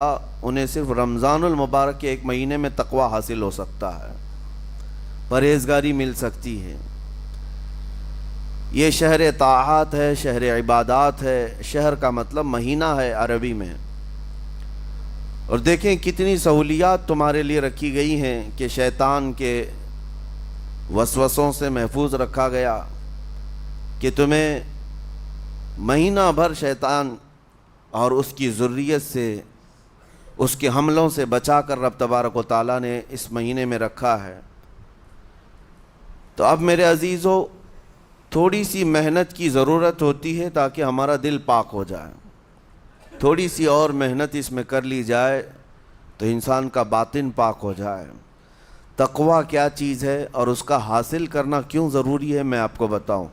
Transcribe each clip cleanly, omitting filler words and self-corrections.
انہیں صرف رمضان المبارک کے ایک مہینے میں تقوی حاصل ہو سکتا ہے، پرہیزگاری مل سکتی ہے۔ یہ شہر طاعات ہے، شہر عبادات ہے، شہر کا مطلب مہینہ ہے عربی میں۔ اور دیکھیں کتنی سہولیات تمہارے لیے رکھی گئی ہیں کہ شیطان کے وسوسوں سے محفوظ رکھا گیا، کہ تمہیں مہینہ بھر شیطان اور اس کی ذریت سے، اس کے حملوں سے بچا کر رب تبارک و تعالیٰ نے اس مہینے میں رکھا ہے۔ تو اب میرے عزیزو، تھوڑی سی محنت کی ضرورت ہوتی ہے تاکہ ہمارا دل پاک ہو جائے۔ تھوڑی سی اور محنت اس میں کر لی جائے تو انسان کا باطن پاک ہو جائے۔ تقوی کیا چیز ہے اور اس کا حاصل کرنا کیوں ضروری ہے، میں آپ کو بتاؤں۔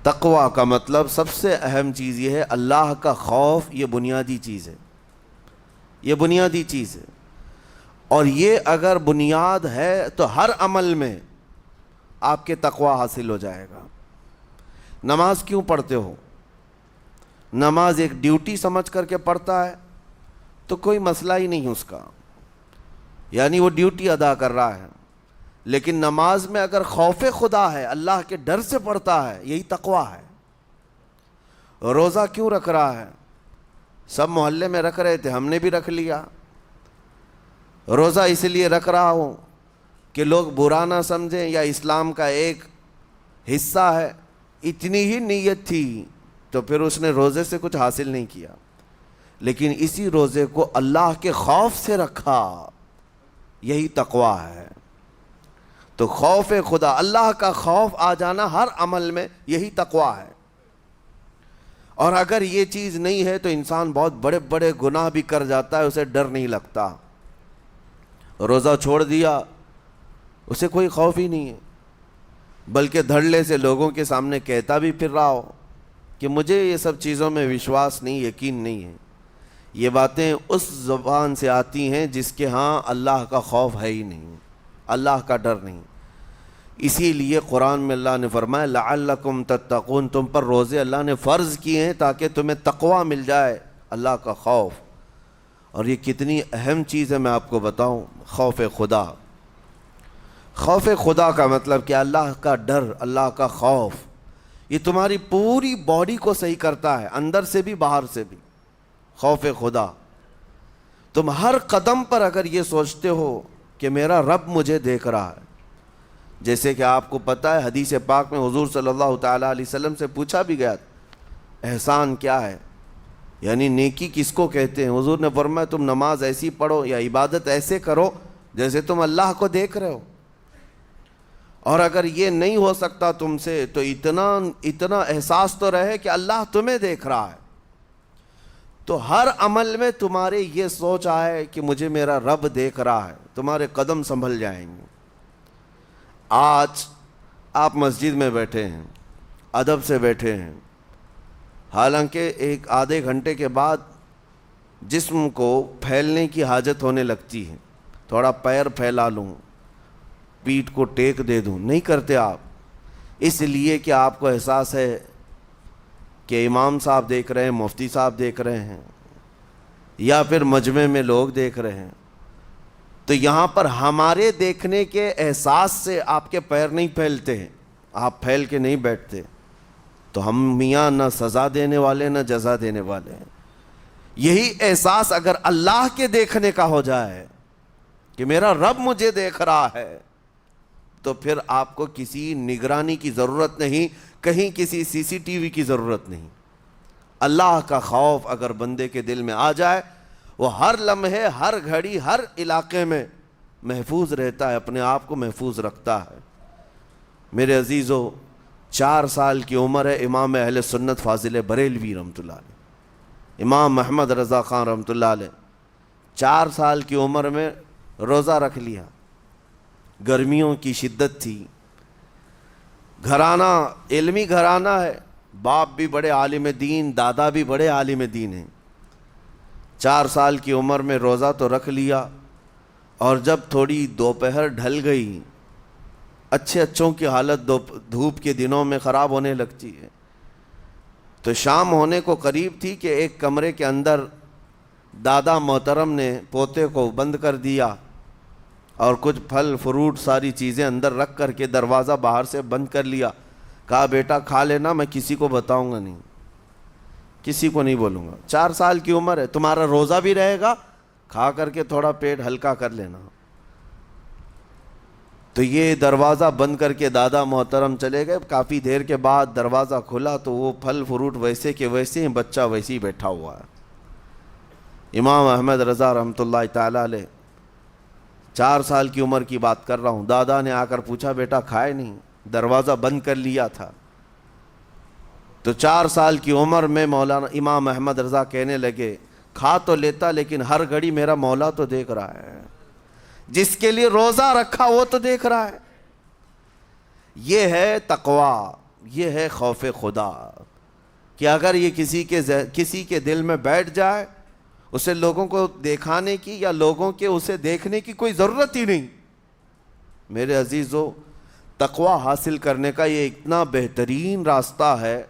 تقوی کا مطلب سب سے اہم چیز یہ ہے، اللہ کا خوف۔ یہ بنیادی چیز ہے، یہ بنیادی چیز ہے، اور یہ اگر بنیاد ہے تو ہر عمل میں آپ کے تقوی حاصل ہو جائے گا۔ نماز کیوں پڑھتے ہو؟ نماز ایک ڈیوٹی سمجھ کر کے پڑھتا ہے تو کوئی مسئلہ ہی نہیں اس کا، یعنی وہ ڈیوٹی ادا کر رہا ہے۔ لیکن نماز میں اگر خوف خدا ہے، اللہ کے ڈر سے پڑھتا ہے، یہی تقوی ہے۔ روزہ کیوں رکھ رہا ہے؟ سب محلے میں رکھ رہے تھے، ہم نے بھی رکھ لیا۔ روزہ اس لیے رکھ رہا ہوں کہ لوگ برا نہ سمجھیں، یا اسلام کا ایک حصہ ہے۔ اتنی ہی نیت تھی تو پھر اس نے روزے سے کچھ حاصل نہیں کیا، لیکن اسی روزے کو اللہ کے خوف سے رکھا، یہی تقوی ہے۔ تو خوف خدا، اللہ کا خوف آ جانا ہر عمل میں، یہی تقوی ہے۔ اور اگر یہ چیز نہیں ہے تو انسان بہت بڑے بڑے گناہ بھی کر جاتا ہے، اسے ڈر نہیں لگتا۔ روزہ چھوڑ دیا، اسے کوئی خوف ہی نہیں ہے، بلکہ دھڑلے سے لوگوں کے سامنے کہتا بھی پھر رہا ہو کہ مجھے یہ سب چیزوں میں وشواس نہیں، یقین نہیں ہے۔ یہ باتیں اس زبان سے آتی ہیں جس کے ہاں اللہ کا خوف ہے ہی نہیں، اللہ کا ڈر نہیں۔ اسی لیے قرآن میں اللہ نے فرمایا لعلکم تتقون، تم پر روزے اللہ نے فرض کیے ہیں تاکہ تمہیں تقوی مل جائے، اللہ کا خوف۔ اور یہ کتنی اہم چیز ہے میں آپ کو بتاؤں، خوف خدا۔ خوف خدا کا مطلب کہ اللہ کا ڈر، اللہ کا خوف، یہ تمہاری پوری باڈی کو صحیح کرتا ہے، اندر سے بھی باہر سے بھی۔ خوف خدا، تم ہر قدم پر اگر یہ سوچتے ہو کہ میرا رب مجھے دیکھ رہا ہے، جیسے کہ آپ کو پتہ ہے حدیث پاک میں حضور صلی اللہ تعالیٰ علیہ وسلم سے پوچھا بھی گیا، احسان کیا ہے، یعنی نیکی کس کو کہتے ہیں؟ حضور نے فرمایا تم نماز ایسی پڑھو یا عبادت ایسے کرو جیسے تم اللہ کو دیکھ رہے ہو۔ اور اگر یہ نہیں ہو سکتا تم سے تو اتنا احساس تو رہے کہ اللہ تمہیں دیکھ رہا ہے۔ تو ہر عمل میں تمہارے یہ سوچ آئے کہ مجھے میرا رب دیکھ رہا ہے، تمہارے قدم سنبھل جائیں گے۔ آج آپ مسجد میں بیٹھے ہیں، ادب سے بیٹھے ہیں، حالانکہ ایک آدھے گھنٹے کے بعد جسم کو پھیلنے کی حاجت ہونے لگتی ہے، تھوڑا پیر پھیلا لوں، پیٹھ کو ٹیک دے دوں، نہیں کرتے آپ، اس لیے کہ آپ کو احساس ہے کہ امام صاحب دیکھ رہے ہیں، مفتی صاحب دیکھ رہے ہیں، یا پھر مجمع میں لوگ دیکھ رہے ہیں۔ تو یہاں پر ہمارے دیکھنے کے احساس سے آپ کے پیر نہیں پھیلتے ہیں، آپ پھیل کے نہیں بیٹھتے۔ تو ہم میاں نہ سزا دینے والے نہ جزا دینے والے ہیں۔ یہی احساس اگر اللہ کے دیکھنے کا ہو جائے کہ میرا رب مجھے دیکھ رہا ہے، تو پھر آپ کو کسی نگرانی کی ضرورت نہیں، کہیں کسی سی سی ٹی وی کی ضرورت نہیں۔ اللہ کا خوف اگر بندے کے دل میں آ جائے، وہ ہر لمحے، ہر گھڑی، ہر علاقے میں محفوظ رہتا ہے، اپنے آپ کو محفوظ رکھتا ہے۔ میرے عزیزو، 4 سال کی عمر ہے امام اہل سنت فاضل بریلوی رحمۃ اللہ علیہ، امام محمد رضا خان رحمۃ اللہ علیہ، 4 سال کی عمر میں روزہ رکھ لیا۔ گرمیوں کی شدت تھی، گھرانہ علمی گھرانہ ہے، باپ بھی بڑے عالم دین، دادا بھی بڑے عالم دین ہیں۔ 4 سال کی عمر میں روزہ تو رکھ لیا، اور جب تھوڑی دوپہر ڈھل گئی، اچھوں کی حالت دھوپ کے دنوں میں خراب ہونے لگتی ہے، تو شام ہونے کو قریب تھی کہ ایک کمرے کے اندر دادا محترم نے پوتے کو بند کر دیا اور کچھ پھل فروٹ ساری چیزیں اندر رکھ کر کے دروازہ باہر سے بند کر لیا. کہا بیٹا کھا لینا, میں کسی کو بتاؤں گا نہیں, کسی کو نہیں بولوں گا. 4 سال کی عمر ہے, تمہارا روزہ بھی رہے گا, کھا کر کے تھوڑا پیٹ ہلکا کر لینا. تو یہ دروازہ بند کر کے دادا محترم چلے گئے. کافی دیر کے بعد دروازہ کھلا تو وہ پھل فروٹ ویسے کے ویسے ہیں, بچہ ویسے ہی بیٹھا ہوا ہے. امام احمد رضا رحمۃ اللہ تعالی علیہ, 4 سال کی عمر کی بات کر رہا ہوں. دادا نے آ کر پوچھا بیٹا کھائے نہیں, دروازہ بند کر لیا تھا. تو 4 سال کی عمر میں مولانا امام احمد رضا کہنے لگے کھا تو لیتا لیکن ہر گھڑی میرا مولا تو دیکھ رہا ہے, جس کے لیے روزہ رکھا وہ تو دیکھ رہا ہے. یہ ہے تقویٰ, یہ ہے خوف خدا, کہ اگر یہ کسی کے دل میں بیٹھ جائے, اسے لوگوں کو دکھانے کی یا لوگوں کے اسے دیکھنے کی کوئی ضرورت ہی نہیں. میرے عزیزو, تقویٰ حاصل کرنے کا یہ اتنا بہترین راستہ ہے,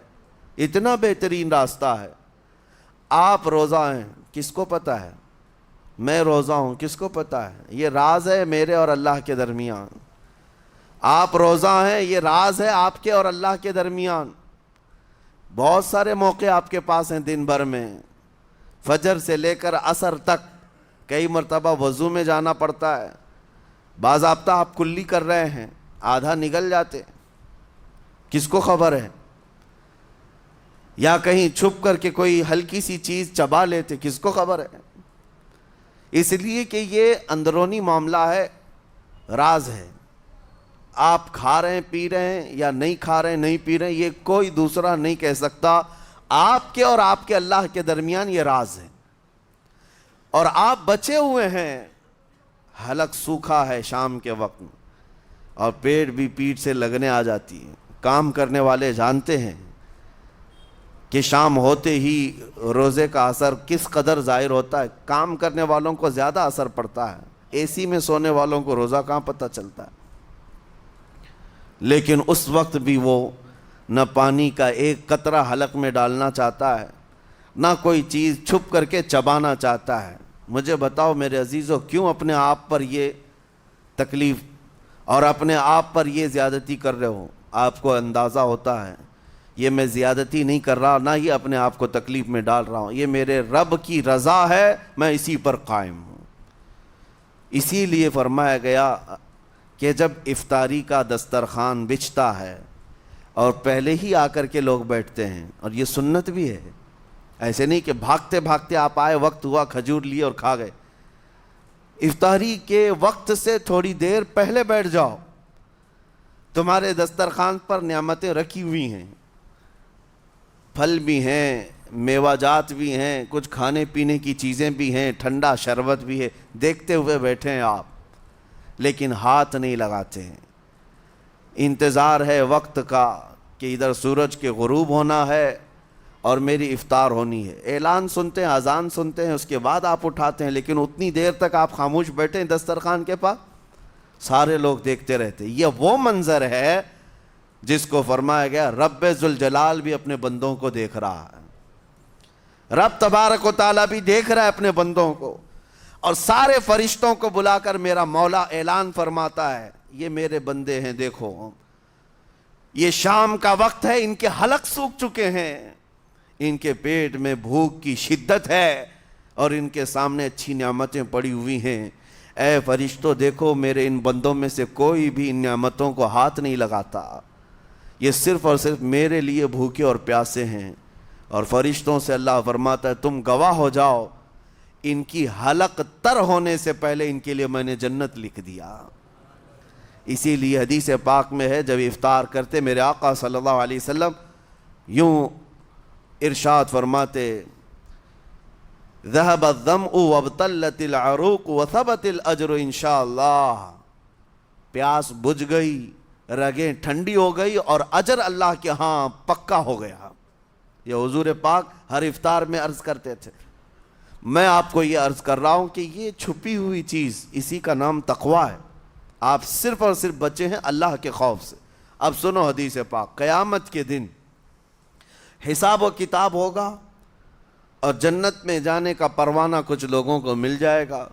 اتنا بہترین راستہ ہے. آپ روزہ ہیں, کس کو پتہ ہے؟ میں روزہ ہوں, کس کو پتہ ہے؟ یہ راز ہے میرے اور اللہ کے درمیان. آپ روزہ ہیں, یہ راز ہے آپ کے اور اللہ کے درمیان. بہت سارے موقع آپ کے پاس ہیں دن بھر میں, فجر سے لے کر عصر تک. کئی مرتبہ وضو میں جانا پڑتا ہے, باضابطہ آپ کلی کر رہے ہیں, آدھا نگل جاتے, کس کو خبر ہے؟ یا کہیں چھپ کر کے کوئی ہلکی سی چیز چبا لیتے, کس کو خبر ہے؟ اس لیے کہ یہ اندرونی معاملہ ہے, راز ہے. آپ کھا رہے ہیں پی رہے ہیں یا نہیں کھا رہے ہیں نہیں پی رہے ہیں, یہ کوئی دوسرا نہیں کہہ سکتا. آپ کے اور آپ کے اللہ کے درمیان یہ راز ہے. اور آپ بچے ہوئے ہیں, حلق سوکھا ہے شام کے وقت میں, اور پیٹ بھی پیٹ سے لگنے آ جاتی ہے. کام کرنے والے جانتے ہیں کہ شام ہوتے ہی روزے کا اثر کس قدر ظاہر ہوتا ہے. کام کرنے والوں کو زیادہ اثر پڑتا ہے, اے سی میں سونے والوں کو روزہ کہاں پتہ چلتا ہے. لیکن اس وقت بھی وہ نہ پانی کا ایک قطرہ حلق میں ڈالنا چاہتا ہے, نہ کوئی چیز چھپ کر کے چبانا چاہتا ہے. مجھے بتاؤ میرے عزیزو, کیوں اپنے آپ پر یہ تکلیف اور اپنے آپ پر یہ زیادتی کر رہے ہو؟ آپ کو اندازہ ہوتا ہے یہ میں زیادتی نہیں کر رہا, نہ یہ اپنے آپ کو تکلیف میں ڈال رہا ہوں, یہ میرے رب کی رضا ہے, میں اسی پر قائم ہوں. اسی لیے فرمایا گیا کہ جب افطاری کا دسترخوان بچھتا ہے اور پہلے ہی آ کر کے لوگ بیٹھتے ہیں, اور یہ سنت بھی ہے, ایسے نہیں کہ بھاگتے بھاگتے آپ آئے, وقت ہوا کھجور لیے اور کھا گئے. افطاری کے وقت سے تھوڑی دیر پہلے بیٹھ جاؤ, تمہارے دسترخوان پر نعمتیں رکھی ہوئی ہیں, پھل بھی ہیں, میوہ جات بھی ہیں, کچھ کھانے پینے کی چیزیں بھی ہیں, ٹھنڈا شربت بھی ہے, دیکھتے ہوئے بیٹھے ہیں آپ, لیکن ہاتھ نہیں لگاتے ہیں. انتظار ہے وقت کا کہ ادھر سورج کے غروب ہونا ہے اور میری افطار ہونی ہے. اعلان سنتے ہیں, اذان سنتے ہیں, اس کے بعد آپ اٹھاتے ہیں, لیکن اتنی دیر تک آپ خاموش بیٹھے ہیں دسترخوان کے پاس, سارے لوگ دیکھتے رہتے. یہ وہ منظر ہے جس کو فرمایا گیا رب ذوالجلال بھی اپنے بندوں کو دیکھ رہا ہے, رب تبارک و تعالیٰ بھی دیکھ رہا ہے اپنے بندوں کو. اور سارے فرشتوں کو بلا کر میرا مولا اعلان فرماتا ہے, یہ میرے بندے ہیں, دیکھو یہ شام کا وقت ہے, ان کے حلق سوکھ چکے ہیں, ان کے پیٹ میں بھوک کی شدت ہے, اور ان کے سامنے اچھی نعمتیں پڑی ہوئی ہیں. اے فرشتوں دیکھو, میرے ان بندوں میں سے کوئی بھی ان نعمتوں کو ہاتھ نہیں لگاتا, یہ صرف اور صرف میرے لیے بھوکے اور پیاسے ہیں. اور فرشتوں سے اللہ فرماتا ہے تم گواہ ہو جاؤ, ان کی حلق تر ہونے سے پہلے ان کے لیے میں نے جنت لکھ دیا. اسی لیے حدیث پاک میں ہے, جب افطار کرتے میرے آقا صلی اللہ علیہ وسلم یوں ارشاد فرماتے, ذهب الظمأ وابتلت العروق وثبت الاجر انشاءاللہ. پیاس بجھ گئی, رگیں ٹھنڈی ہو گئی, اور اجر اللہ کے ہاں پکا ہو گیا. یہ حضور پاک ہر افطار میں عرض کرتے تھے. میں آپ کو یہ عرض کر رہا ہوں کہ یہ چھپی ہوئی چیز, اسی کا نام تقویٰ ہے. آپ صرف اور صرف بچے ہیں اللہ کے خوف سے. اب سنو حدیث پاک, قیامت کے دن حساب و کتاب ہوگا, اور جنت میں جانے کا پروانہ کچھ لوگوں کو مل جائے گا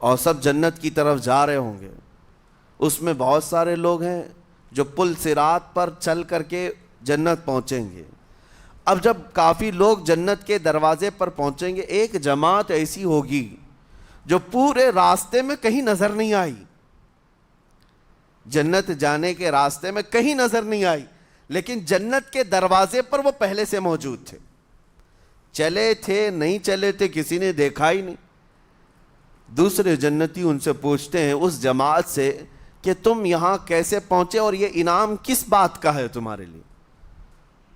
اور سب جنت کی طرف جا رہے ہوں گے۔ اس میں بہت سارے لوگ ہیں جو پل صراط پر چل کر کے جنت پہنچیں گے۔ اب جب کافی لوگ جنت کے دروازے پر پہنچیں گے، ایک جماعت ایسی ہوگی جو پورے راستے میں کہیں نظر نہیں آئی، جنت جانے کے راستے میں کہیں نظر نہیں آئی، لیکن جنت کے دروازے پر وہ پہلے سے موجود تھے، چلے تھے نہیں چلے تھے کسی نے دیکھا ہی نہیں۔ دوسرے جنتی ان سے پوچھتے ہیں اس جماعت سے کہ تم یہاں کیسے پہنچے اور یہ انعام کس بات کا ہے تمہارے لیے؟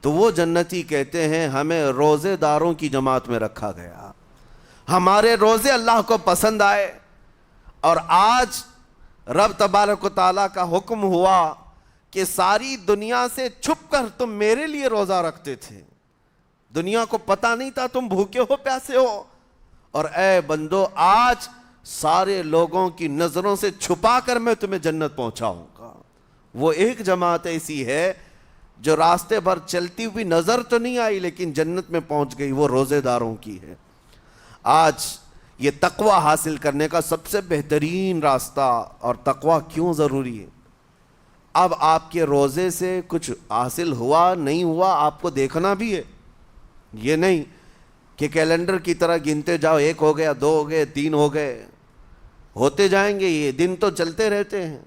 تو وہ جنتی کہتے ہیں ہمیں روزے داروں کی جماعت میں رکھا گیا، ہمارے روزے اللہ کو پسند آئے، اور آج رب تبارک و تعالیٰ کا حکم ہوا کہ ساری دنیا سے چھپ کر تم میرے لیے روزہ رکھتے تھے، دنیا کو پتا نہیں تھا تم بھوکے ہو پیاسے ہو، اور اے بندو آج سارے لوگوں کی نظروں سے چھپا کر میں تمہیں جنت پہنچاؤں گا۔ وہ ایک جماعت ایسی ہے جو راستے بھر چلتی ہوئی نظر تو نہیں آئی لیکن جنت میں پہنچ گئی، وہ روزے داروں کی ہے۔ آج یہ تقوی حاصل کرنے کا سب سے بہترین راستہ، اور تقوی کیوں ضروری ہے؟ اب آپ کے روزے سے کچھ حاصل ہوا نہیں ہوا آپ کو دیکھنا بھی ہے، یہ نہیں کہ کیلنڈر کی طرح گنتے جاؤ، 1 ہو گیا، 2 ہو گئے، 3 ہو گئے، ہوتے جائیں گے، یہ دن تو چلتے رہتے ہیں،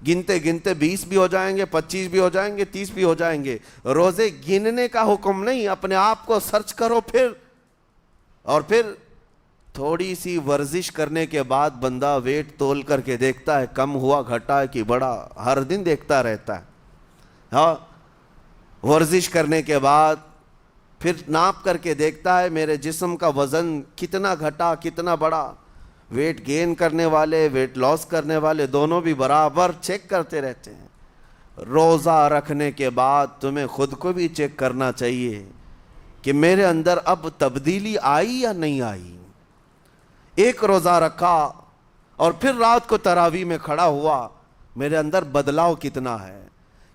گنتے گنتے 20 بھی ہو جائیں گے، 25 بھی ہو جائیں گے، 30 بھی ہو جائیں گے۔ روزے گننے کا حکم نہیں، اپنے آپ کو سرچ کرو پھر تھوڑی سی ورزش کرنے کے بعد بندہ ویٹ تول کر کے دیکھتا ہے کم ہوا گھٹا ہے کہ بڑا، ہر دن دیکھتا رہتا ہے۔ ہاں، ورزش کرنے کے بعد پھر ناپ کر کے دیکھتا ہے میرے جسم کا وزن کتنا گھٹا کتنا بڑا۔ ویٹ گین کرنے والے ویٹ لاس کرنے والے دونوں بھی برابر چیک کرتے رہتے ہیں۔ روزہ رکھنے کے بعد تمہیں خود کو بھی چیک کرنا چاہیے کہ میرے اندر اب تبدیلی آئی یا نہیں آئی۔ ایک روزہ رکھا اور پھر رات کو تراویح میں کھڑا ہوا، میرے اندر بدلاؤ کتنا ہے؟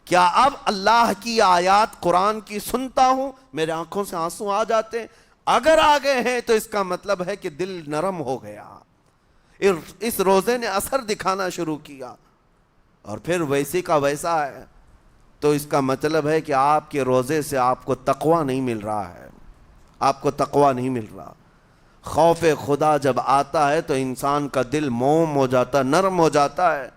کیا اب اللہ کی آیات قرآن کی سنتا ہوں، میرے آنکھوں سے آنسو آ جاتے ہیں؟ اگر آ گئے ہیں تو اس کا مطلب ہے کہ دل نرم ہو گیا، اس روزے نے اثر دکھانا شروع کیا، اور پھر ویسے کا ویسا ہے، تو اس کا مطلب ہے کہ آپ کے روزے سے آپ کو تقوی نہیں مل رہا ہے، آپ کو تقوی نہیں مل رہا۔ خوف خدا جب آتا ہے تو انسان کا دل موم ہو جاتا، نرم ہو جاتا ہے،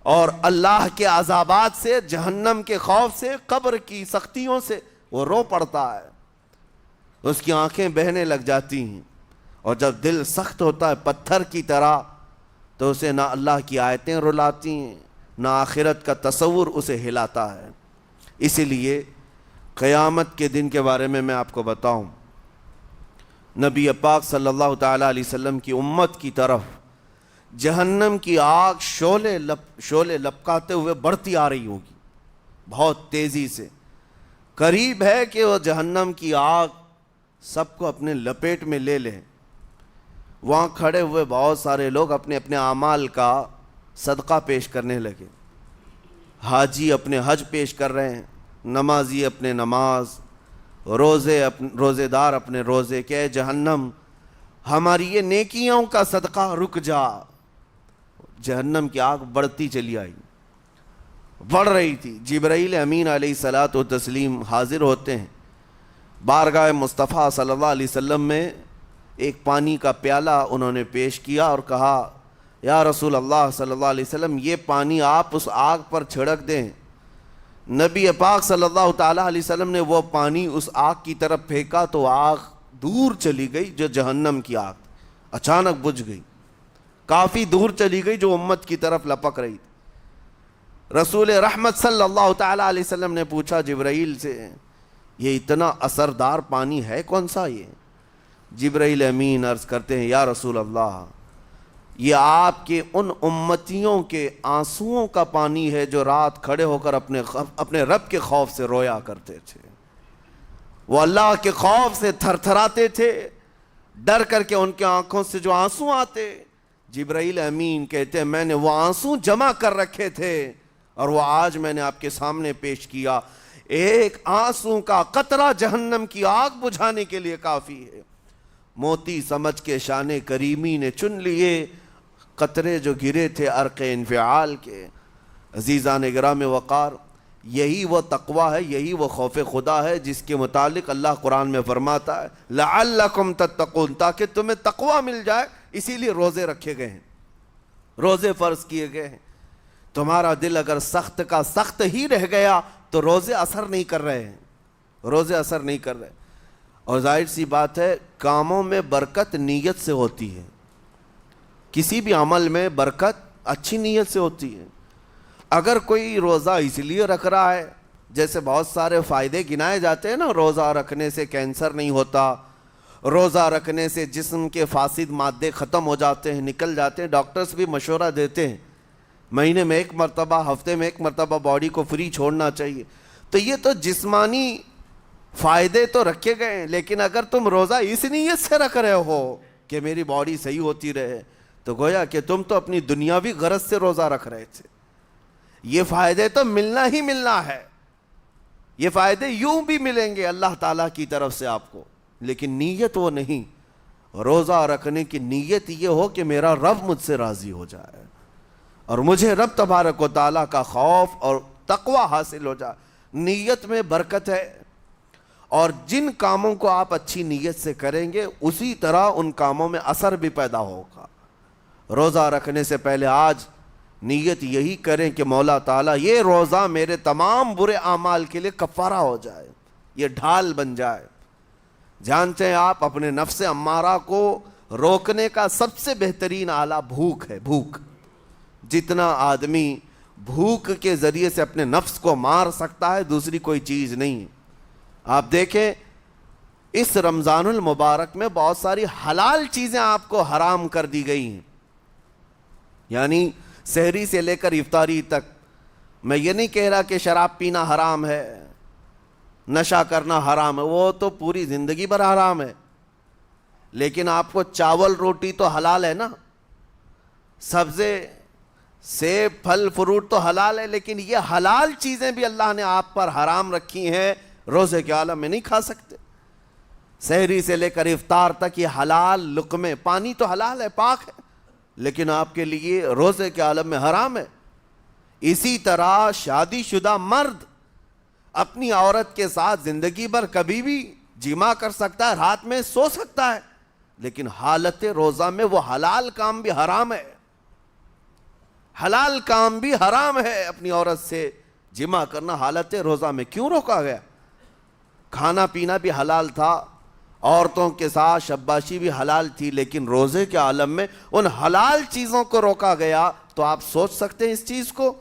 اور اللہ کے عذابات سے، جہنم کے خوف سے، قبر کی سختیوں سے وہ رو پڑتا ہے، اس کی آنکھیں بہنے لگ جاتی ہیں، اور جب دل سخت ہوتا ہے پتھر کی طرح تو اسے نہ اللہ کی آیتیں رلاتی ہیں نہ آخرت کا تصور اسے ہلاتا ہے۔ اسی لیے قیامت کے دن کے بارے میں آپ کو بتاؤں، نبی پاک صلی اللہ تعالیٰ علیہ وسلم کی امت کی طرف جہنم کی آگ شعلے لپکاتے ہوئے بڑھتی آ رہی ہوگی بہت تیزی سے، قریب ہے کہ وہ جہنم کی آگ سب کو اپنے لپیٹ میں لے لیں۔ وہاں کھڑے ہوئے بہت سارے لوگ اپنے اپنے اعمال کا صدقہ پیش کرنے لگے، حاجی اپنے حج پیش کر رہے ہیں، نمازی اپنے نماز، روزے دار اپنے روزے، کہ اے جہنم ہماری یہ نیکیوں کا صدقہ رک جا۔ جہنم کی آگ بڑھتی چلی آئی، بڑھ رہی تھی۔ جبرائیل امین علیہ الصلاۃ والتسلیم حاضر ہوتے ہیں بارگاہ مصطفیٰ صلی اللہ علیہ وسلم میں، ایک پانی کا پیالہ انہوں نے پیش کیا اور کہا یا رسول اللہ صلی اللہ علیہ وسلم یہ پانی آپ اس آگ پر چھڑک دیں۔ نبی پاک صلی اللہ تعالیٰ علیہ وسلم نے وہ پانی اس آگ کی طرف پھینکا تو آگ دور چلی گئی، جو جہنم کی آگ اچانک بجھ گئی، کافی دور چلی گئی جو امت کی طرف لپک رہی تھی۔ رسول رحمت صلی اللہ تعالیٰ علیہ وسلم نے پوچھا جبرائیل سے یہ اتنا اثردار پانی ہے کون سا؟ یہ جبرائیل امین عرض کرتے ہیں یا رسول اللہ یہ آپ کے ان امتیوں کے آنسوؤں کا پانی ہے جو رات کھڑے ہو کر اپنے رب کے خوف سے رویا کرتے تھے، وہ اللہ کے خوف سے تھر تھراتے تھے، ڈر کر کے ان کے آنکھوں سے جو آنسو آتے۔ جبرائیل امین کہتے ہیں میں نے وہ آنسو جمع کر رکھے تھے اور وہ آج میں نے آپ کے سامنے پیش کیا۔ ایک آنسو کا قطرہ جہنم کی آگ بجھانے کے لیے کافی ہے۔ موتی سمجھ کے شان کریمی نے چن لیے قطرے جو گرے تھے عرق انفعال کے۔ عزیزان گرام وقار، یہی وہ تقوی ہے، یہی وہ خوف خدا ہے جس کے متعلق اللہ قرآن میں فرماتا ہے لعلکم تتقون، تاکہ تمہیں تقوی مل جائے، اسی لیے روزے رکھے گئے ہیں، روزے فرض کیے گئے ہیں۔ تمہارا دل اگر سخت کا سخت ہی رہ گیا تو روزے اثر نہیں کر رہے ہیں، روزے اثر نہیں کر رہے۔ اور ظاہر سی بات ہے کاموں میں برکت نیت سے ہوتی ہے، کسی بھی عمل میں برکت اچھی نیت سے ہوتی ہے۔ اگر کوئی روزہ اس لیے رکھ رہا ہے، جیسے بہت سارے فائدے گنائے جاتے ہیں نا، روزہ رکھنے سے کینسر نہیں ہوتا، روزہ رکھنے سے جسم کے فاسد مادے ختم ہو جاتے ہیں، نکل جاتے ہیں، ڈاکٹرز بھی مشورہ دیتے ہیں مہینے میں ایک مرتبہ، ہفتے میں ایک مرتبہ باڈی کو فری چھوڑنا چاہیے۔ تو یہ تو جسمانی فائدے تو رکھے گئے ہیں، لیکن اگر تم روزہ اس نیت سے رکھ رہے ہو کہ میری باڈی صحیح ہوتی رہے، تو گویا کہ تم تو اپنی دنیاوی غرض سے روزہ رکھ رہے تھے۔ یہ فائدے تو ملنا ہی ملنا ہے، یہ فائدے یوں بھی ملیں گے اللہ تعالیٰ کی طرف سے آپ کو، لیکن نیت وہ نہیں۔ روزہ رکھنے کی نیت یہ ہو کہ میرا رب مجھ سے راضی ہو جائے اور مجھے رب تبارک و تعالیٰ کا خوف اور تقوی حاصل ہو جائے۔ نیت میں برکت ہے، اور جن کاموں کو آپ اچھی نیت سے کریں گے اسی طرح ان کاموں میں اثر بھی پیدا ہوگا۔ روزہ رکھنے سے پہلے آج نیت یہی کریں کہ مولا تعالیٰ یہ روزہ میرے تمام برے اعمال کے لیے کفارہ ہو جائے، یہ ڈھال بن جائے۔ جانتے ہیں آپ اپنے نفس امارہ کو روکنے کا سب سے بہترین آلہ بھوک ہے، بھوک۔ جتنا آدمی بھوک کے ذریعے سے اپنے نفس کو مار سکتا ہے دوسری کوئی چیز نہیں۔ آپ دیکھیں اس رمضان المبارک میں بہت ساری حلال چیزیں آپ کو حرام کر دی گئی ہیں، یعنی سحری سے لے کر افطاری تک۔ میں یہ نہیں کہہ رہا کہ شراب پینا حرام ہے، نشہ کرنا حرام ہے، وہ تو پوری زندگی بھر حرام ہے، لیکن آپ کو چاول روٹی تو حلال ہے نا، سبزے سیب پھل فروٹ تو حلال ہے، لیکن یہ حلال چیزیں بھی اللہ نے آپ پر حرام رکھی ہیں، روزے کے عالم میں نہیں کھا سکتے۔ سحری سے لے کر افطار تک یہ حلال لقمے، پانی تو حلال ہے، پاک ہے، لیکن آپ کے لیے روزے کے عالم میں حرام ہے۔ اسی طرح شادی شدہ مرد اپنی عورت کے ساتھ زندگی بھر کبھی بھی جمع کر سکتا ہے، رات میں سو سکتا ہے، لیکن حالت روزہ میں وہ حلال کام بھی حرام ہے، حلال کام بھی حرام ہے۔ اپنی عورت سے جمع کرنا حالت روزہ میں کیوں روکا گیا؟ کھانا پینا بھی حلال تھا، عورتوں کے ساتھ شباشی بھی حلال تھی، لیکن روزے کے عالم میں ان حلال چیزوں کو روکا گیا۔ تو آپ سوچ سکتے ہیں اس چیز کو،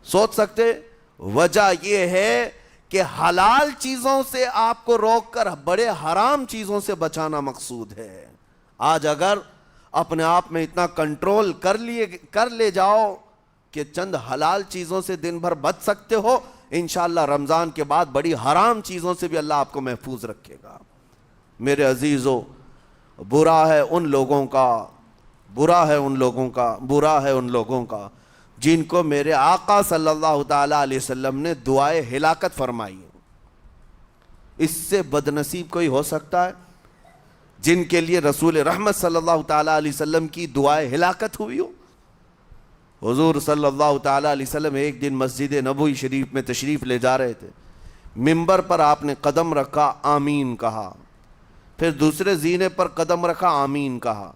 سوچ سکتے؟ وجہ یہ ہے کہ حلال چیزوں سے آپ کو روک کر بڑے حرام چیزوں سے بچانا مقصود ہے۔ آج اگر اپنے آپ میں اتنا کنٹرول کر لے جاؤ کہ چند حلال چیزوں سے دن بھر بچ سکتے ہو، انشاءاللہ رمضان کے بعد بڑی حرام چیزوں سے بھی اللہ آپ کو محفوظ رکھے گا۔ میرے عزیزو، برا ہے ان لوگوں کا جن کو میرے آقا صلی اللہ تعالیٰ علیہ وسلم نے دعائے ہلاکت فرمائی۔ اس سے بدنصیب کوئی ہو سکتا ہے؟ جن کے لیے رسول رحمت صلی اللہ تعالیٰ علیہ وسلم کی دعائے ہلاکت ہوئی ہو۔ حضور صلی اللہ تعالیٰ علیہ وسلم ایک دن مسجد نبوی شریف میں تشریف لے جا رہے تھے، منبر پر آپ نے قدم رکھا، آمین کہا، پھر دوسرے زینے پر قدم رکھا، آمین کہا،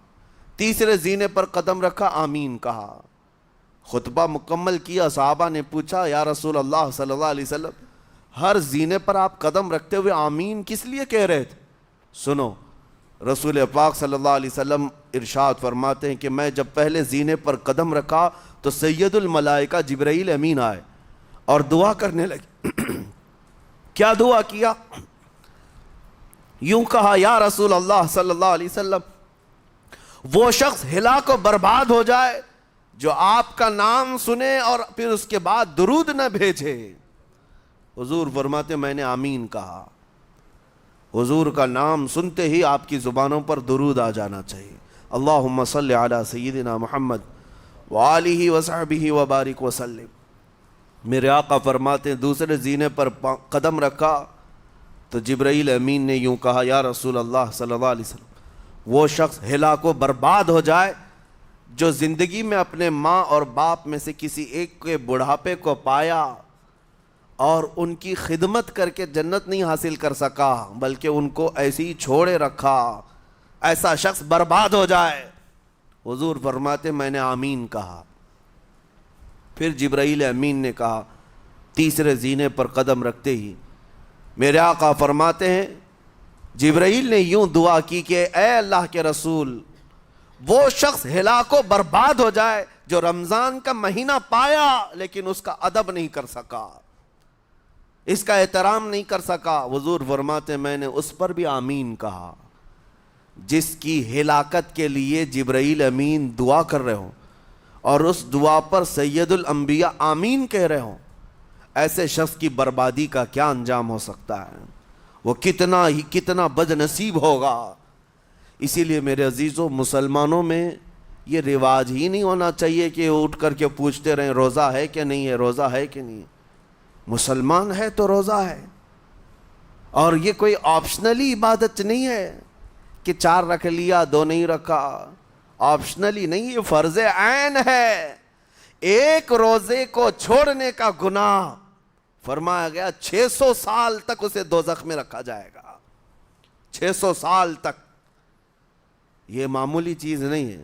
تیسرے زینے پر قدم رکھا، آمین کہا۔ خطبہ مکمل کیا، صحابہ نے پوچھا یا رسول اللہ صلی اللہ علیہ وسلم ہر زینے پر آپ قدم رکھتے ہوئے آمین کس لیے کہہ رہے تھے؟ سنو، رسول پاک صلی اللہ علیہ وسلم ارشاد فرماتے ہیں کہ میں جب پہلے زینے پر قدم رکھا تو سید الملائکہ جبرائیل امین آئے اور دعا کرنے لگے۔ کیا دعا کیا؟ یوں کہا، یا رسول اللہ صلی اللہ علیہ وسلم وہ شخص ہلاک و برباد ہو جائے جو آپ کا نام سنے اور پھر اس کے بعد درود نہ بھیجے۔ حضور فرماتے میں نے آمین کہا۔ حضور کا نام سنتے ہی آپ کی زبانوں پر درود آ جانا چاہیے۔ اللہم صلی علی سیدنا محمد وآلہ وصحبہ وبارک وسلم۔ میرے آقا فرماتے ہیں دوسرے زینے پر قدم رکھا تو جبرائیل امین نے یوں کہا یا رسول اللہ صلی اللہ علیہ وسلم وہ شخص ہلاک و برباد ہو جائے جو زندگی میں اپنے ماں اور باپ میں سے کسی ایک کے بڑھاپے کو پایا اور ان کی خدمت کر کے جنت نہیں حاصل کر سکا بلکہ ان کو ایسے ہی چھوڑے رکھا، ایسا شخص برباد ہو جائے۔ حضور فرماتے میں نے آمین کہا۔ پھر جبرائیل امین نے کہا تیسرے زینے پر قدم رکھتے ہی میرے آقا فرماتے ہیں جبرائیل نے یوں دعا کی کہ اے اللہ کے رسول وہ شخص ہلاک و برباد ہو جائے جو رمضان کا مہینہ پایا لیکن اس کا ادب نہیں کر سکا، اس کا احترام نہیں کر سکا۔ حضور فرماتے میں نے اس پر بھی آمین کہا۔ جس کی ہلاکت کے لیے جبرائیل امین دعا کر رہے ہوں اور اس دعا پر سید الانبیاء آمین کہہ رہے ہوں، ایسے شخص کی بربادی کا کیا انجام ہو سکتا ہے؟ وہ کتنا بد نصیب ہوگا۔ اسی لیے میرے عزیزوں مسلمانوں میں یہ رواج ہی نہیں ہونا چاہیے کہ اٹھ کر کے پوچھتے رہیں روزہ ہے کہ نہیں ہے، روزہ ہے کہ نہیں ہے۔ مسلمان ہے تو روزہ ہے، اور یہ کوئی آپشنلی عبادت نہیں ہے کہ 4 رکھ لیا 2 نہیں رکھا، آپشنلی نہیں، یہ فرض عین ہے۔ ایک روزے کو چھوڑنے کا گناہ فرمایا گیا 600 سال تک اسے دوزخ میں رکھا جائے گا، 600 سال تک۔ یہ معمولی چیز نہیں ہے،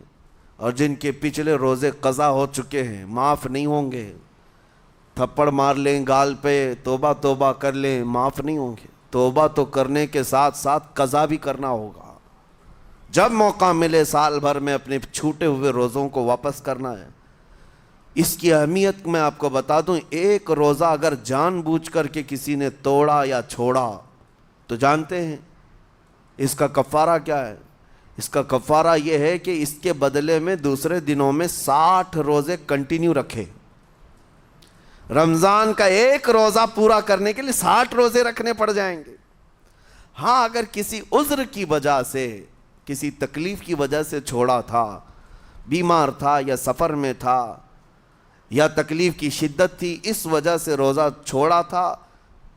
اور جن کے پچھلے روزے قضا ہو چکے ہیں معاف نہیں ہوں گے۔ تھپڑ مار لیں گال پہ، توبہ توبہ کر لیں، معاف نہیں ہوں گے۔ توبہ تو کرنے کے ساتھ ساتھ قضا بھی کرنا ہوگا۔ جب موقع ملے سال بھر میں اپنے چھوٹے ہوئے روزوں کو واپس کرنا ہے۔ اس کی اہمیت میں آپ کو بتا دوں، ایک روزہ اگر جان بوجھ کر کے کسی نے توڑا یا چھوڑا تو جانتے ہیں اس کا کفارہ کیا ہے؟ اس کا کفارہ یہ ہے کہ اس کے بدلے میں دوسرے دنوں میں 60 روزے کنٹینیو رکھے۔ رمضان کا ایک روزہ پورا کرنے کے لیے 60 روزے رکھنے پڑ جائیں گے۔ ہاں اگر کسی عذر کی وجہ سے، کسی تکلیف کی وجہ سے چھوڑا تھا، بیمار تھا یا سفر میں تھا یا تکلیف کی شدت تھی، اس وجہ سے روزہ چھوڑا تھا،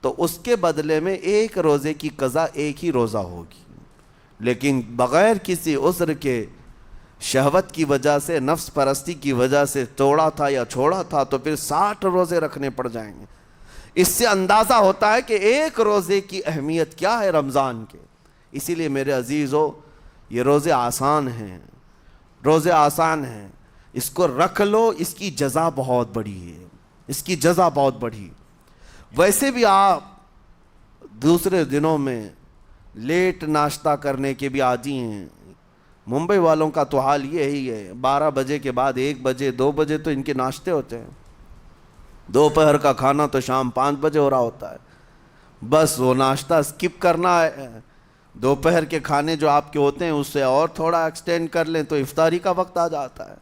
تو اس کے بدلے میں ایک روزے کی قضا ایک ہی روزہ ہوگی۔ لیکن بغیر کسی عذر کے، شہوت کی وجہ سے، نفس پرستی کی وجہ سے توڑا تھا یا چھوڑا تھا تو پھر 60 روزے رکھنے پڑ جائیں گے۔ اس سے اندازہ ہوتا ہے کہ ایک روزے کی اہمیت کیا ہے رمضان کے۔ اسی لیے میرے عزیزو یہ روزے آسان ہیں، روزے آسان ہیں، اس کو رکھ لو، اس کی جزا بہت بڑی ہے، اس کی جزا بہت بڑی۔ ویسے بھی آپ دوسرے دنوں میں لیٹ ناشتہ کرنے کے بھی عادی ہیں۔ ممبئی والوں کا تو حال یہ ہی ہے، 12 بجے کے بعد 1 بجے 2 بجے تو ان کے ناشتے ہوتے ہیں، دوپہر کا کھانا تو شام 5 بجے ہو رہا ہوتا ہے۔ بس وہ ناشتہ سکپ کرنا ہے، دوپہر کے کھانے جو آپ کے ہوتے ہیں اس سے اور تھوڑا ایکسٹینڈ کر لیں تو افطاری کا وقت آ جاتا ہے۔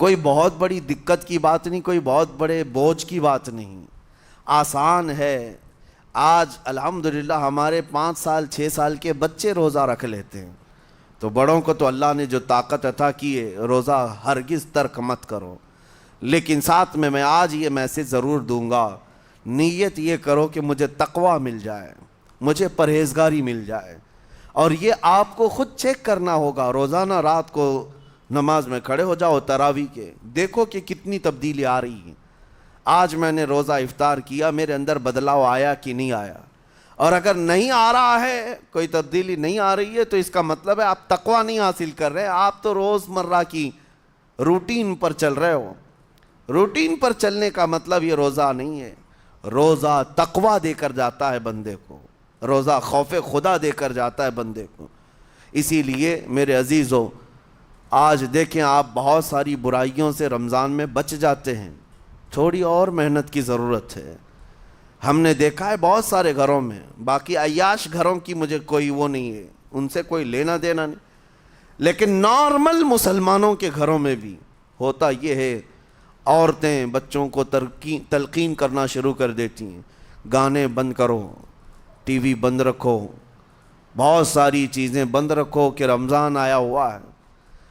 کوئی بہت بڑی دقت کی بات نہیں، کوئی بہت بڑے بوجھ کی بات نہیں، آسان ہے۔ آج الحمدللہ ہمارے 5 سال 6 سال کے بچے روزہ رکھ لیتے ہیں، تو بڑوں کو تو اللہ نے جو طاقت عطا کی ہے، روزہ ہرگز ترک مت کرو۔ لیکن ساتھ میں آج یہ میسج ضرور دوں گا، نیت یہ کرو کہ مجھے تقویٰ مل جائے، مجھے پرہیزگاری مل جائے، اور یہ آپ کو خود چیک کرنا ہوگا۔ روزانہ رات کو نماز میں کھڑے ہو جاؤ تراویح کے، دیکھو کہ کتنی تبدیلی آ رہی ہے۔ آج میں نے روزہ افطار کیا، میرے اندر بدلاؤ آیا کہ نہیں آیا؟ اور اگر نہیں آ رہا ہے، کوئی تبدیلی نہیں آ رہی ہے، تو اس کا مطلب ہے آپ تقویٰ نہیں حاصل کر رہے، آپ تو روز مرہ کی روٹین پر چل رہے ہو۔ روٹین پر چلنے کا مطلب یہ روزہ نہیں ہے۔ روزہ تقویٰ دے کر جاتا ہے بندے کو، روزہ خوف خدا دے کر جاتا ہے بندے کو۔ اسی لیے میرے عزیزو آج دیکھیں آپ بہت ساری برائیوں سے رمضان میں بچ جاتے ہیں، تھوڑی اور محنت کی ضرورت ہے۔ ہم نے دیکھا ہے بہت سارے گھروں میں، باقی عیاش گھروں کی مجھے کوئی وہ نہیں ہے، ان سے کوئی لینا دینا نہیں، لیکن نارمل مسلمانوں کے گھروں میں بھی ہوتا یہ ہے، عورتیں بچوں کو تلقین کرنا شروع کر دیتی ہیں، گانے بند کرو، ٹی وی بند رکھو، بہت ساری چیزیں بند رکھو کہ رمضان آیا ہوا ہے۔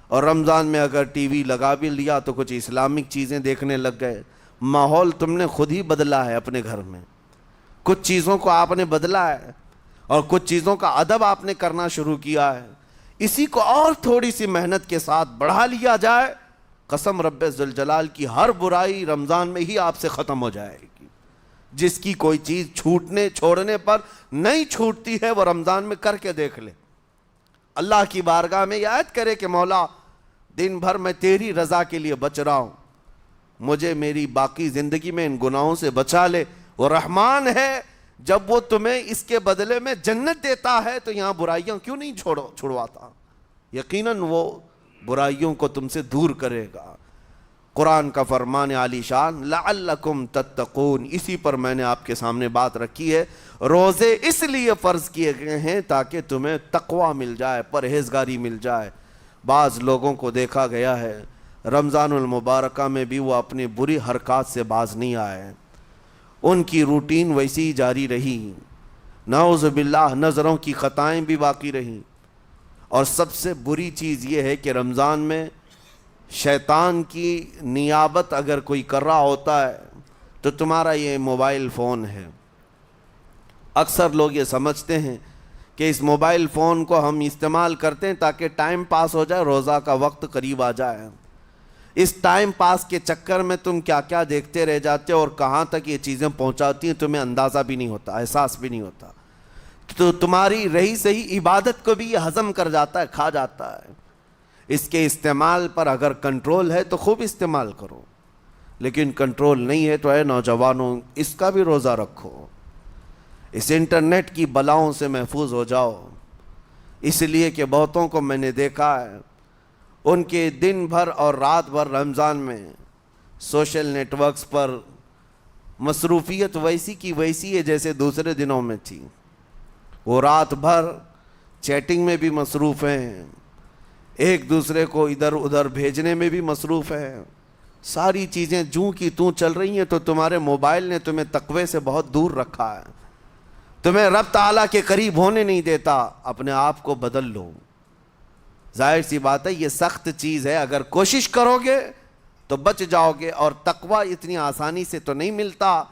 اور رمضان میں اگر ٹی وی لگا بھی لیا تو کچھ اسلامک چیزیں دیکھنے لگ گئے، ماحول تم نے خود ہی بدلا ہے اپنے گھر میں، کچھ چیزوں کو آپ نے بدلا ہے اور کچھ چیزوں کا ادب آپ نے کرنا شروع کیا ہے، اسی کو اور تھوڑی سی محنت کے ساتھ بڑھا لیا جائے، قسم رب ذوالجلال کی ہر برائی رمضان میں ہی آپ سے ختم ہو جائے گی۔ جس کی کوئی چیز چھوڑنے پر نہیں چھوٹتی ہے وہ رمضان میں کر کے دیکھ لے، اللہ کی بارگاہ میں یاد کرے کہ مولا دن بھر میں تیری رضا کے لیے بچ رہا ہوں، مجھے میری باقی زندگی میں ان گناہوں سے بچا لے۔ وہ رحمان ہے، جب وہ تمہیں اس کے بدلے میں جنت دیتا ہے تو یہاں برائیاں کیوں نہیں چھڑواتا؟ یقیناً وہ برائیوں کو تم سے دور کرے گا۔ قرآن کا فرمان عالی شان لعلکم تتقون، اسی پر میں نے آپ کے سامنے بات رکھی ہے۔ روزے اس لیے فرض کیے گئے ہیں تاکہ تمہیں تقوی مل جائے، پرہیزگاری مل جائے۔ بعض لوگوں کو دیکھا گیا ہے رمضان المبارکہ میں بھی وہ اپنی بری حرکات سے باز نہیں آئے، ان کی روٹین ویسی ہی جاری رہی، نعوذ باللہ نظروں کی خطائیں بھی باقی رہیں۔ اور سب سے بری چیز یہ ہے کہ رمضان میں شیطان کی نیابت اگر کوئی کر رہا ہوتا ہے تو تمہارا یہ موبائل فون ہے۔ اکثر لوگ یہ سمجھتے ہیں کہ اس موبائل فون کو ہم استعمال کرتے ہیں تاکہ ٹائم پاس ہو جائے، روزہ کا وقت قریب آ جائے۔ اس ٹائم پاس کے چکر میں تم کیا کیا دیکھتے رہ جاتے ہو اور کہاں تک یہ چیزیں پہنچاتی ہیں تمہیں اندازہ بھی نہیں ہوتا، احساس بھی نہیں ہوتا، تو تمہاری رہی صحیح عبادت کو بھی یہ ہضم کر جاتا ہے، کھا جاتا ہے۔ اس کے استعمال پر اگر کنٹرول ہے تو خوب استعمال کرو، لیکن کنٹرول نہیں ہے تو اے نوجوانوں اس کا بھی روزہ رکھو، اس انٹرنیٹ کی بلاؤں سے محفوظ ہو جاؤ۔ اس لیے کہ بہتوں کو میں نے دیکھا ہے ان کے دن بھر اور رات بھر رمضان میں سوشل نیٹ ورکس پر مصروفیت ویسی کی ویسی ہے جیسے دوسرے دنوں میں تھی۔ وہ رات بھر چیٹنگ میں بھی مصروف ہیں، ایک دوسرے کو ادھر ادھر بھیجنے میں بھی مصروف ہیں، ساری چیزیں جوں کی توں چل رہی ہیں۔ تو تمہارے موبائل نے تمہیں تقوی سے بہت دور رکھا ہے، تمہیں رب تعالیٰ کے قریب ہونے نہیں دیتا۔ اپنے آپ کو بدل لو۔ ظاہر سی بات ہے یہ سخت چیز ہے، اگر کوشش کرو گے تو بچ جاؤ گے، اور تقوی اتنی آسانی سے تو نہیں ملتا۔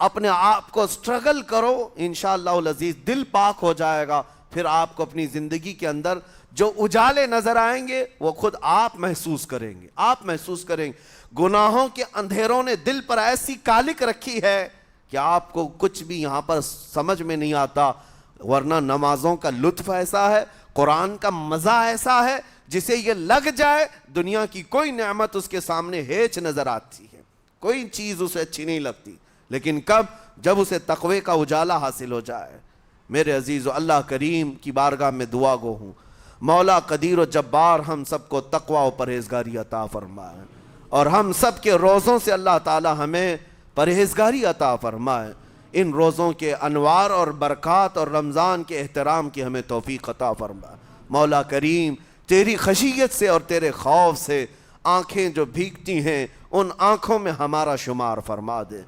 اپنے آپ کو سٹرگل کرو، انشاءاللہ العزیز دل پاک ہو جائے گا، پھر آپ کو اپنی زندگی کے اندر جو اجالے نظر آئیں گے وہ خود آپ محسوس کریں گے، آپ محسوس کریں گے۔ گناہوں کے اندھیروں نے دل پر ایسی کالک رکھی ہے کہ آپ کو کچھ بھی یہاں پر سمجھ میں نہیں آتا، ورنہ نمازوں کا لطف ایسا ہے، قرآن کا مزہ ایسا ہے، جسے یہ لگ جائے دنیا کی کوئی نعمت اس کے سامنے ہیچ نظر آتی ہے، کوئی چیز اسے اچھی نہیں لگتی، لیکن کب؟ جب اسے تقوی کا اجالا حاصل ہو جائے۔ میرے عزیزو، اللہ کریم کی بارگاہ میں دعا گو ہوں، مولا قدیر و جبار ہم سب کو تقوی و پرہیزگاری عطا فرمائے، اور ہم سب کے روزوں سے اللہ تعالی ہمیں پرہیزگاری عطا فرمائے۔ ان روزوں کے انوار اور برکات اور رمضان کے احترام کی ہمیں توفیق عطا فرمائے۔ مولا کریم تیری خشیت سے اور تیرے خوف سے آنکھیں جو بھیگتی ہیں ان آنکھوں میں ہمارا شمار فرما دے،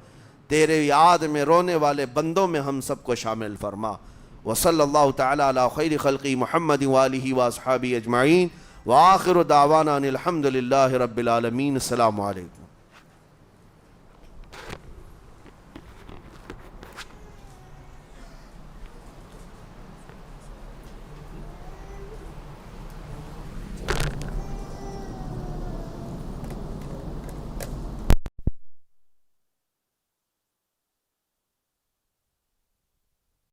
تیرے یاد میں رونے والے بندوں میں ہم سب کو شامل فرما۔ وصلی اللہ تعالی علی خیر خلقی محمد وآلہ واصحابہ اجمعین، وآخر دعوانا ان الحمد للہ رب العالمین۔ السلام علیکم۔